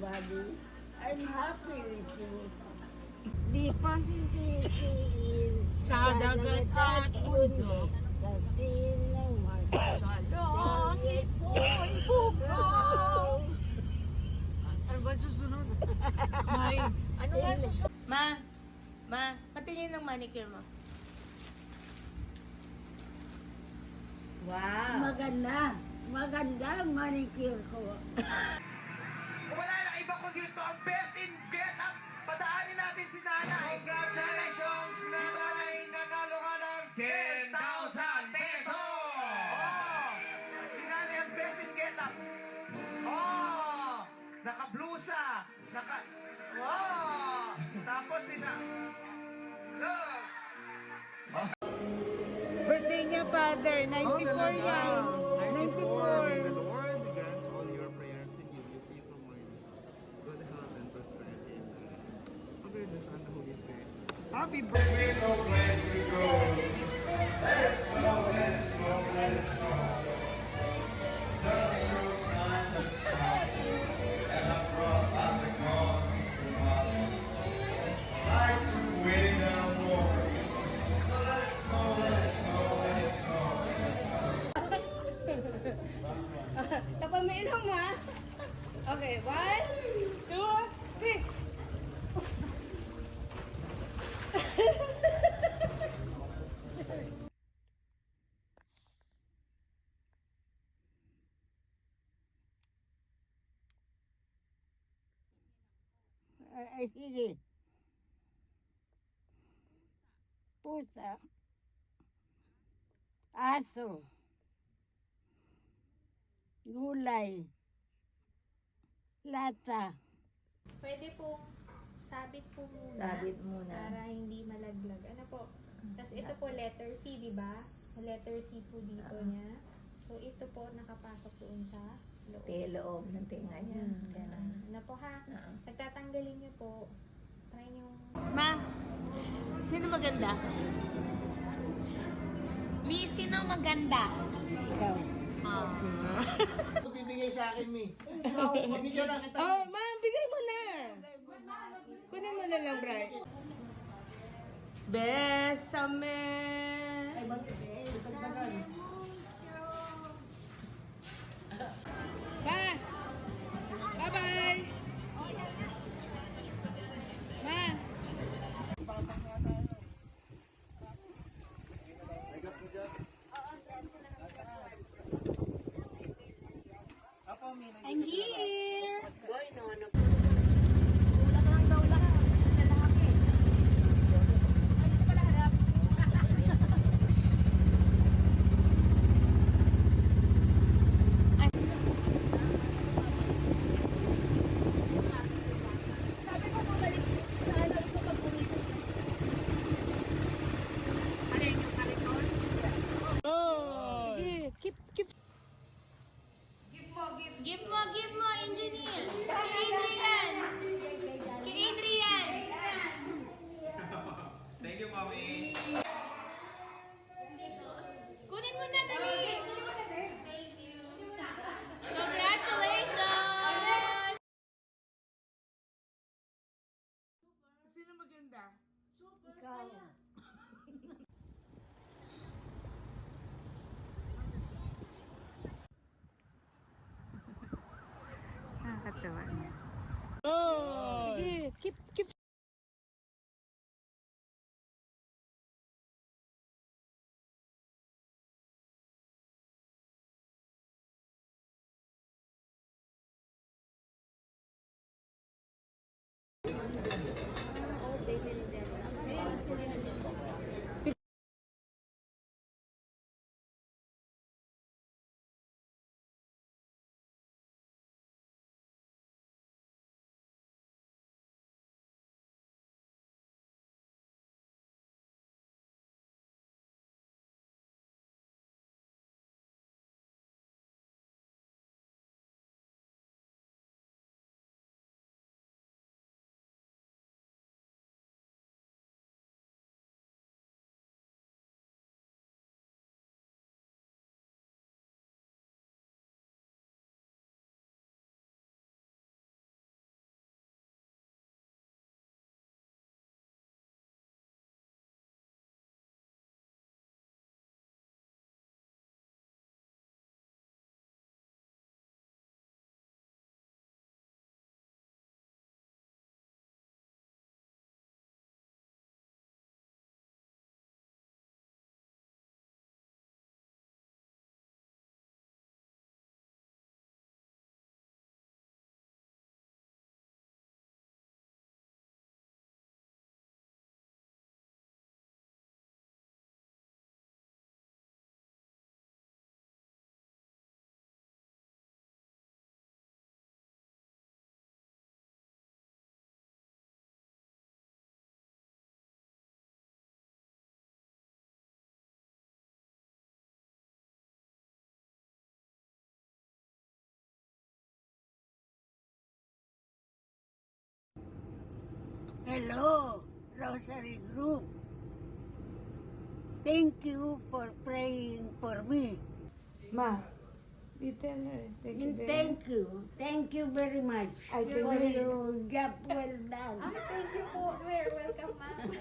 everybody. I'm happy with you. Di pa sisisiin Sa dagat at bundok, dating naman sa langit ko'y bukaw. Ano ba susunod? May, ano ba susunod? Ma, patingin ng manicure mo. Wow. Maganda ang manicure ko. Wala na iba kundi ito ang best in get up. Padaanin natin si Nanay. Congratulations, Nanay. Nanalo ka ng 10,000 pesos. Oh, si Nanay ang best in get up. Oh, naka-blusa. Oh, tapos Birthday niya, Father. 94 yan. May the 94. Lord grant all your prayers and give you peace of mind, good health and prosperity in life. Under the Son and Holy Spirit. Happy birthday! Napaminom mo, ha? Okay, 1, 2, 3. Ay, sige. Pusa. Aso. Gulay. Lata. Pwede pong sabit po muna. Sabit muna. Para hindi malaglag. Ano po? Tapos ito po letter C, di ba? Letter C po dito niya. So ito po nakapasok doon sa loob. Loob ng tinga niya. Ganun. Ano po ha? Pagtatanggalin niyo po. Try niyo. Ma, sino maganda? Mi, sino maganda? Ikaw. Ito bibigay sa akin, Mi. Binigyan na kita. Oh, ma, bigay mo na. Kunin mo na lang, Bright. Besame. Ma! Bye-bye! Ma! May gas na dyan. Apo, Mi. I'm here! Sige, keep. Give mo, engineer! Kay Adrian! Kay Adrian! Thank you, Mommy. Kunin mo na, dali! Thank you! Congratulations! Sino maganda? Ikaw. Nakakatawa niya. Oh! Sige, keep. Hello, Rosary Group. Thank you for praying for me. Ma, dito na. Thank you very Thank you. Thank you very much I can for hear your job well done. Thank you po. Very welcome, ma'am.